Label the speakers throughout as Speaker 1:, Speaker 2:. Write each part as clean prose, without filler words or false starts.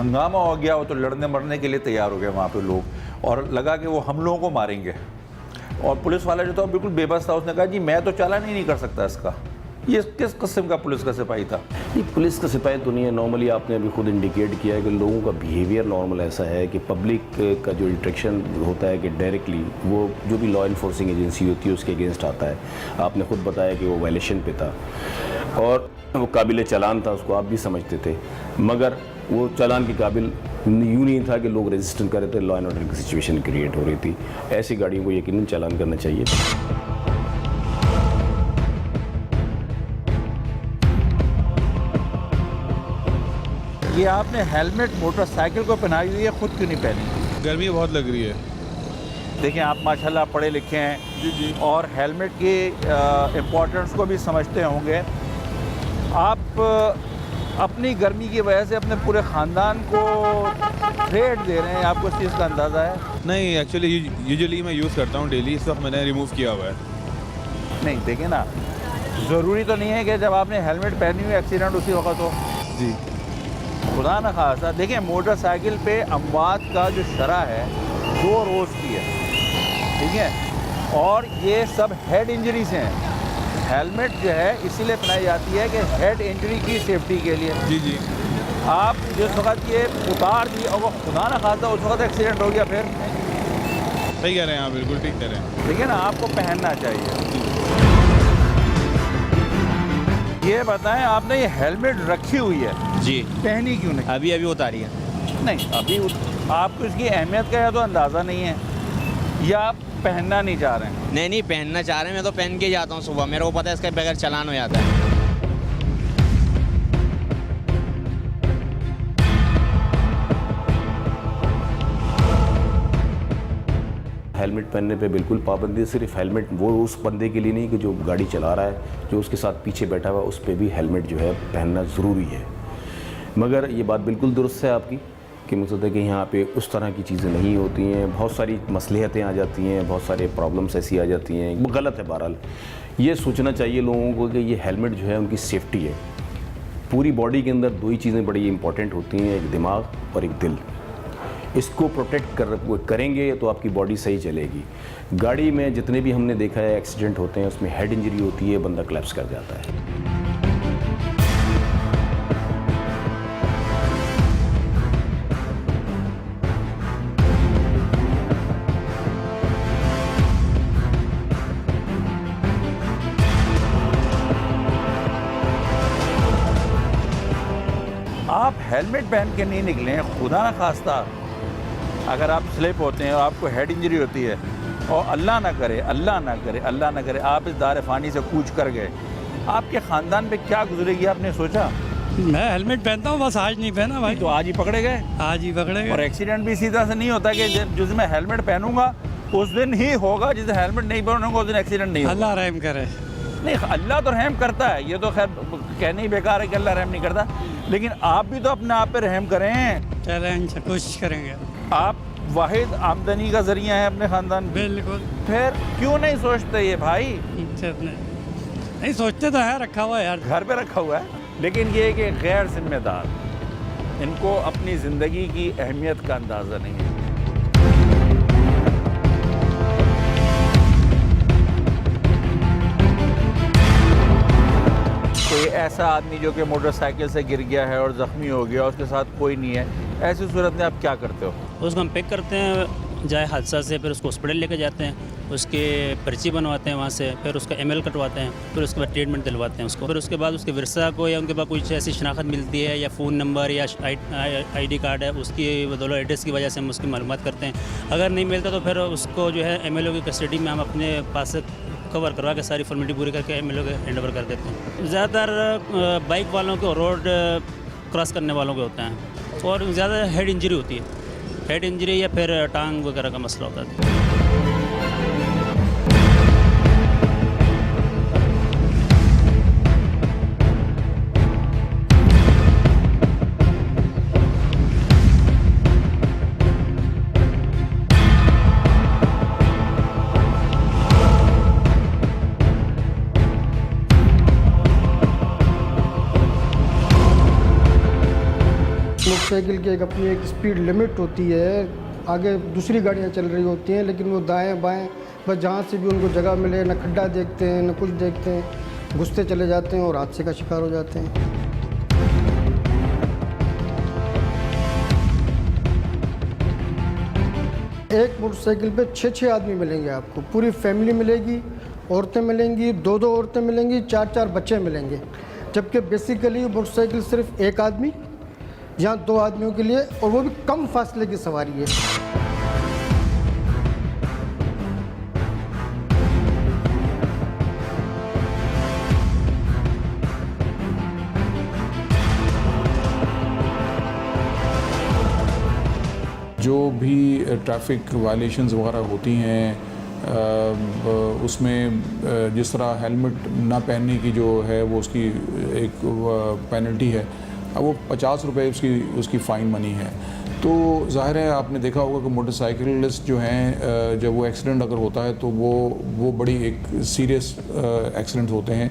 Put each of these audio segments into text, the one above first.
Speaker 1: हंगामा हो गया हो तो लड़ने मरने के लिए तैयार हो गए वहाँ पे लोग, और लगा कि वो हम लोगों को मारेंगे। और पुलिस वाला जो था बिल्कुल बेबस था, उसने कहा जी मैं तो चालान ही नहीं कर सकता इसका। ये किस किस्म का पुलिस का सिपाही था?
Speaker 2: ये पुलिस का सिपाही तो नहीं है। नॉर्मली आपने अभी खुद इंडिकेट किया है कि लोगों का बिहेवियर नॉर्मल ऐसा है कि पब्लिक का जो इंट्रैक्शन होता है कि डायरेक्टली वो जो भी लॉ इन्फोर्सिंग एजेंसी होती है उसके अगेंस्ट आता है। आपने खुद बताया कि वो वायलेशन पे था और वो काबिल चालान था, उसको आप भी समझते थे, मगर वो चालान के काबिल यूँ नहीं था कि लोग रेजिस्टेंस कर रहे थे, लॉ एंड ऑर्डर की सिचुएशन क्रिएट हो रही थी। ऐसी गाड़ियों को यकीनन चालान करना चाहिए।
Speaker 1: ये आपने हेलमेट मोटरसाइकिल को पहनाई हुई है, खुद क्यों नहीं पहनी?
Speaker 3: गर्मी बहुत लग रही है।
Speaker 1: देखिए आप माशाल्लाह पढ़े लिखे हैं
Speaker 3: जी।
Speaker 1: और हेलमेट की इम्पोर्टेंस को भी समझते होंगे। आप अपनी गर्मी की वजह से अपने पूरे ख़ानदान को थ्रेट दे रहे हैं, आपको इस चीज़ का अंदाज़ा है?
Speaker 3: नहीं, एक्चुअली यूजुअली मैं यूज़ करता हूँ डेली, इस वक्त मैंने रिमूव किया हुआ है।
Speaker 1: नहीं देखिए ना, ज़रूरी तो नहीं है कि जब आपने हेलमेट पहनी हुई एक्सीडेंट उसी वक्त हो।
Speaker 3: जी।
Speaker 1: खुदा न खासा देखिए, मोटरसाइकिल पे अमवात का जो शरह है 2 रोज़ की है, ठीक है, और ये सब हेड इंजरी से हैं। हेलमेट जो है इसीलिए पहनाई जाती है कि हेड इंजरी की सेफ्टी के लिए।
Speaker 3: जी जी।
Speaker 1: आप जिस वक्त ये उतार दी और वो खुदा न खासा उस वक्त एक्सीडेंट हो गया, फिर
Speaker 3: सही कह रहे हैं आप, बिल्कुल ठीक कह रहे हैं।
Speaker 1: देखिए ना, आपको पहनना चाहिए। ये बताएं, आपने ये हेलमेट रखी हुई है
Speaker 4: जी,
Speaker 1: पहनी क्यों नहीं?
Speaker 4: अभी अभी उतारी है।
Speaker 1: नहीं अभी आपको इसकी अहमियत का या तो अंदाज़ा नहीं है या आप पहनना नहीं चाह रहे हैं?
Speaker 4: नहीं नहीं, पहनना चाह रहे हैं, मैं तो पहन के ही जाता हूँ सुबह, मेरे को पता है इसके बगैर चालान हो जाता है।
Speaker 2: हेलमेट पहनने पे बिल्कुल पाबंदी है। सिर्फ हेलमेट वो उस बंदे के लिए नहीं कि जो गाड़ी चला रहा है, जो उसके साथ पीछे बैठा हुआ है उस पर भी हेलमेट जो है पहनना ज़रूरी है। मगर ये बात बिल्कुल दुरुस्त है आपकी कि मकसद है कि यहाँ पे उस तरह की चीज़ें नहीं होती हैं। बहुत सारी मसलिहतें आ जाती हैं, बहुत सारे प्रॉब्लम्स ऐसी आ जाती हैं, वो गलत है। बहरहाल ये सोचना चाहिए लोगों को कि ये हेलमेट जो है उनकी सेफ्टी है। पूरी बॉडी के अंदर 2 ही चीज़ें बड़ी इंपॉर्टेंट होती हैं, एक दिमाग और एक दिल। इसको प्रोटेक्ट करेंगे तो आपकी बॉडी सही चलेगी। गाड़ी में जितने भी हमने देखा है एक्सीडेंट होते हैं उसमें हेड इंजरी होती है, बंदा कोलैप्स कर जाता है।
Speaker 1: आप हेलमेट पहन के नहीं निकले, खुदा न खास्ता अगर आप स्लिप होते हैं और आपको हेड इंजरी होती है और अल्लाह ना करे, अल्लाह ना करे, अल्लाह ना करे आप इस दार फ़ानी से कूच कर गए, आपके ख़ानदान पे क्या गुजरेगी आपने सोचा?
Speaker 5: मैं हेलमेट पहनता हूँ, बस आज नहीं पहना भाई।
Speaker 1: तो आज ही पकड़े गए?
Speaker 5: आज ही पकड़े
Speaker 1: और
Speaker 5: गए।
Speaker 1: एक्सीडेंट भी सीधा से नहीं होता कि जिस दिन मैं हेलमेट पहनूंगा उस दिन ही होगा, जिस दिन हेलमेट नहीं पहनूंगा उस दिन एक्सीडेंट नहीं होगा।
Speaker 5: अल्लाह रहम करे।
Speaker 1: नहीं, अल्लाह तो रहम करता है, ये तो खैर कहने ही बेकार है कि अल्लाह रहम नहीं करता, लेकिन आप भी तो अपने आप पे रहम करें।
Speaker 5: चलें, कोशिश करेंगे।
Speaker 1: आप वाहिद आमदनी का जरिया है अपने ख़ानदान पे।
Speaker 5: बिल्कुल।
Speaker 1: फिर क्यों नहीं सोचते ये भाई?
Speaker 5: नहीं सोचते तो है, रखा हुआ है यार,
Speaker 1: घर पे रखा हुआ है, लेकिन ये कि गैर जिम्मेदार, इनको अपनी ज़िंदगी की अहमियत का अंदाज़ा नहीं है। कोई ऐसा आदमी जो कि मोटरसाइकिल से गिर गया है और ज़ख्मी हो गया, उसके साथ कोई नहीं है, ऐसी सूरत में आप क्या करते हो?
Speaker 6: उसको हम पिक करते हैं जाए हादसा से, फिर उसको हॉस्पिटल लेके जाते हैं, उसके पर्ची बनवाते हैं वहाँ से, फिर उसका एमएल कटवाते हैं, फिर उसके बाद ट्रीटमेंट दिलवाते हैं उसको। फिर उसके बाद उसके विरसा को या उनके पास कुछ ऐसी शनाख्त मिलती है या फ़ोन नंबर या आईडी कार्ड है, उसकी बदौलत एड्रेस की वजह से हम उसकी मालूमात करते हैं। अगर नहीं मिलता तो फिर उसको जो है एमएलओ की कस्टडी में हम अपने पास से कवर करवा के सारी फॉर्मेलिटी पूरी करके एमएलओ के हैंड ओवर कर देते हैं। ज़्यादातर बाइक वालों को, रोड क्रॉस करने वालों के होते हैं, और ज़्यादा हेड इंजरी होती है, हेड इंजरी या फिर टांग वगैरह का मसला होता है।
Speaker 7: मोटरसाइकिल की एक अपनी एक स्पीड लिमिट होती है, आगे दूसरी गाड़ियाँ चल रही होती हैं लेकिन वो दाएं बाएं बस जहाँ से भी उनको जगह मिले, न खड्डा देखते हैं न कुछ देखते हैं, घुसते चले जाते हैं और हादसे का शिकार हो जाते हैं। एक मोटरसाइकिल पे 6-6 आदमी मिलेंगे आपको, पूरी फैमिली मिलेगी, औरतें मिलेंगी, 2-2 औरतें मिलेंगी, 4-4 बच्चे मिलेंगे, जबकि बेसिकली मोटरसाइकिल सिर्फ एक आदमी या 2 आदमियों के लिए, और वो भी कम फासले की सवारी है।
Speaker 8: जो भी ट्रैफिक वायलेशंस वगैरह होती हैं उसमें जिस तरह हेलमेट ना पहनने की जो है वो उसकी एक पेनल्टी है, वो 50 रुपये उसकी फ़ाइन मनी है। तो ज़ाहिर है आपने देखा होगा कि मोटरसाइकिलिस्ट जो हैं जब वो एक्सीडेंट अगर होता है तो वो बड़ी एक सीरियस एक्सीडेंट होते हैं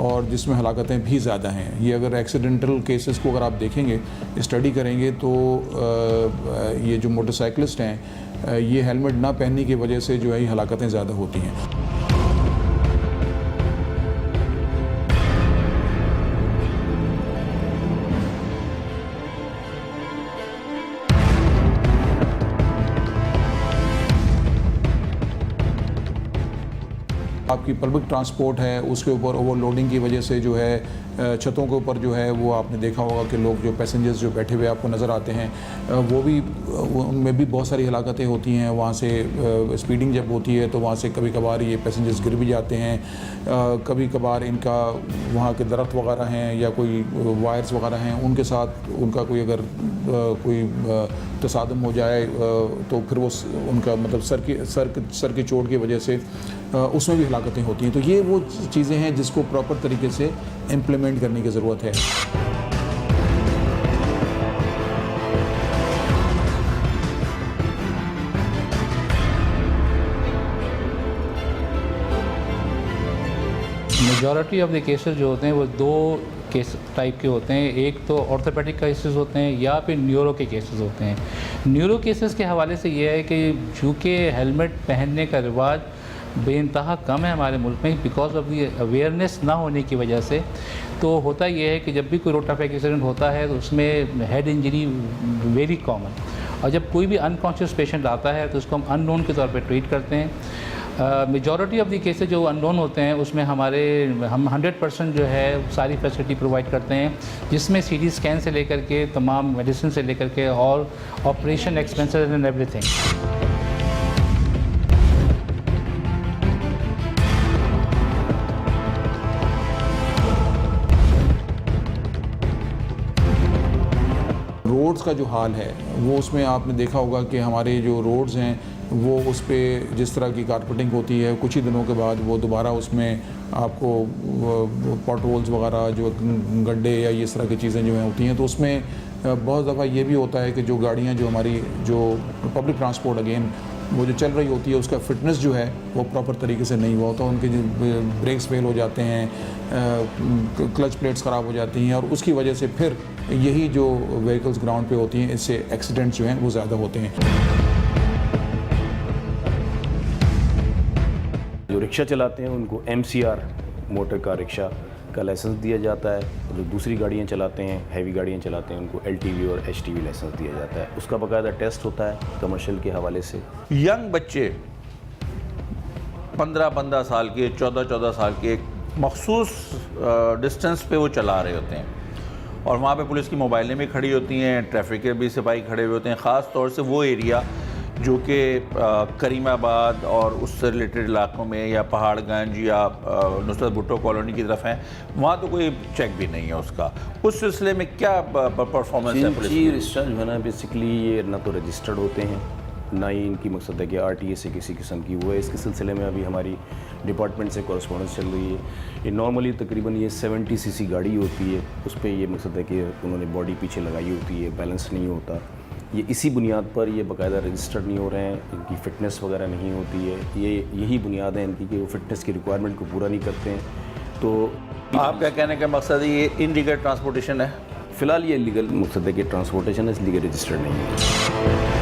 Speaker 8: और जिसमें हलाकतें भी ज़्यादा हैं। ये अगर एक्सीडेंटल केसेस को अगर आप देखेंगे, स्टडी करेंगे तो ये जो मोटरसाइकिलिस्ट हैं ये हेलमेट ना पहनने की वजह से जो है हलाकतें ज़्यादा होती हैं। आपकी पब्लिक ट्रांसपोर्ट है उसके ऊपर ओवरलोडिंग की वजह से जो है छतों के ऊपर जो है वो आपने देखा होगा कि लोग जो पैसेंजर्स जो बैठे हुए आपको नज़र आते हैं वो भी उनमें भी बहुत सारी हलाकतें होती हैं। वहाँ से स्पीडिंग जब होती है तो वहाँ से कभी कभार ये पैसेंजर्स गिर भी जाते हैं, कभी कभार इनका वहाँ के दरख्त वगैरह हैं या कोई वायर्स वगैरह हैं उनके साथ उनका कोई अगर कोई तसादम हो जाए तो फिर वो उनका मतलब सर की चोट की वजह से उसमें भी हलाकतें होती हैं। तो ये वो चीज़ें हैं जिसको प्रॉपर तरीके से इम्प्लीमेंट करने की ज़रूरत है।
Speaker 9: मेजॉरिटी ऑफ द केसेस जो होते हैं वो 2 केस टाइप के होते हैं। एक तो ऑर्थोपेडिक केसेस होते हैं या फिर न्यूरो के केसेस होते हैं। न्यूरो केसेस के हवाले से ये है कि चूँकि हेलमेट पहनने का रिवाज बेइंतहा कम है हमारे मुल्क में बिकॉज ऑफ दी अवेयरनेस ना होने की वजह से, तो होता यह है कि जब भी कोई रोड ट्रैफिक एक्सीडेंट होता है तो उसमें हेड इंजरी वेरी कॉमन, और जब कोई भी अनकॉन्शियस पेशेंट आता है तो उसको हम अननोन के तौर पे ट्रीट करते हैं। मेजॉरिटी ऑफ दी केसेस जो अननोन होते हैं उसमें हम 100% जो है सारी फैसिलिटी प्रोवाइड करते हैं, जिसमें सीटी स्कैन से लेकर के तमाम मेडिसिन से लेकर के और operation expenses and everything.
Speaker 8: Roads का जो हाल है वो उसमें आपने देखा होगा कि हमारे जो रोड्स हैं वो उस पर जिस तरह की कारपेटिंग होती है कुछ ही दिनों के बाद वो दोबारा उसमें आपको पॉट होल्स वगैरह जो गड्ढे या ये इस तरह की चीज़ें जो हैं होती हैं। तो उसमें बहुत दफ़ा ये भी होता है कि जो गाड़ियाँ जो हमारी जो पब्लिक ट्रांसपोर्ट अगेन वो जो चल रही होती है उसका फिटनेस जो है वो प्रॉपर तरीके से नहीं हुआ होता, उनके जो ब्रेक्स फेल हो जाते हैं, क्लच प्लेट्स ख़राब हो जाती हैं और उसकी वजह से फिर यही जो व्हीकल्स ग्राउंड पे होती हैं इससे एक्सीडेंट्स जो हैं वो ज़्यादा होते हैं।
Speaker 2: जो रिक्शा चलाते हैं उनको MCR मोटर कार रिक्शा का लाइसेंस दिया जाता है, जो दूसरी गाड़ियाँ चलाते हैं हैवी गाड़ियाँ चलाते हैं उनको LTV और HTV लाइसेंस दिया जाता है। उसका बाकायदा टेस्ट होता है कमर्शियल के हवाले से।
Speaker 1: यंग बच्चे 15-15 साल के 14-14 साल के एक मखसूस डिस्टेंस पे वो चला रहे होते हैं और वहाँ पे पुलिस की मोबाइलें भी खड़ी होती हैं, ट्रैफिक के भी सिपाही खड़े हुए होते हैं। ख़ास तौर से वो एरिया जो कि करीमाबाद और उससे रिलेटेड इलाकों में या पहाड़गंज या नुसरत भुट्टो कॉलोनी की तरफ हैं, वहाँ तो कोई चेक भी नहीं है उसका। उस सिलसिले में क्या परफॉर्मेंस है पुलिस की?
Speaker 2: रिक्शा जो है ना बेसिकली ये ना तो रजिस्टर्ड होते हैं ना ही इनकी मकसद है कि RTA से किसी किस्म की हुआ है। इसके सिलसिले में अभी हमारी डिपार्टमेंट से कॉरेस्पॉन्डेंस चल रही है। ये नॉर्मली तकरीबन ये 70 cc गाड़ी होती है, उस पर ये मकसद है कि उन्होंने बॉडी पीछे लगाई होती है, बैलेंस नहीं होता। ये इसी बुनियाद पर ये बाकायदा रजिस्टर्ड नहीं हो रहे हैं, इनकी फ़िटनेस वगैरह नहीं होती है। यही बुनियाद है इनकी कि वो फ़िटनेस की रिक्वायरमेंट को पूरा नहीं करते हैं। तो
Speaker 1: आपका कहने का मकसद है ये इनलीगल ट्रांसपोर्टेशन है?
Speaker 2: फ़िलहाल ये लीगल मकसद है कि ट्रांसपोर्टेशन इसलिए रजिस्टर्ड नहीं है।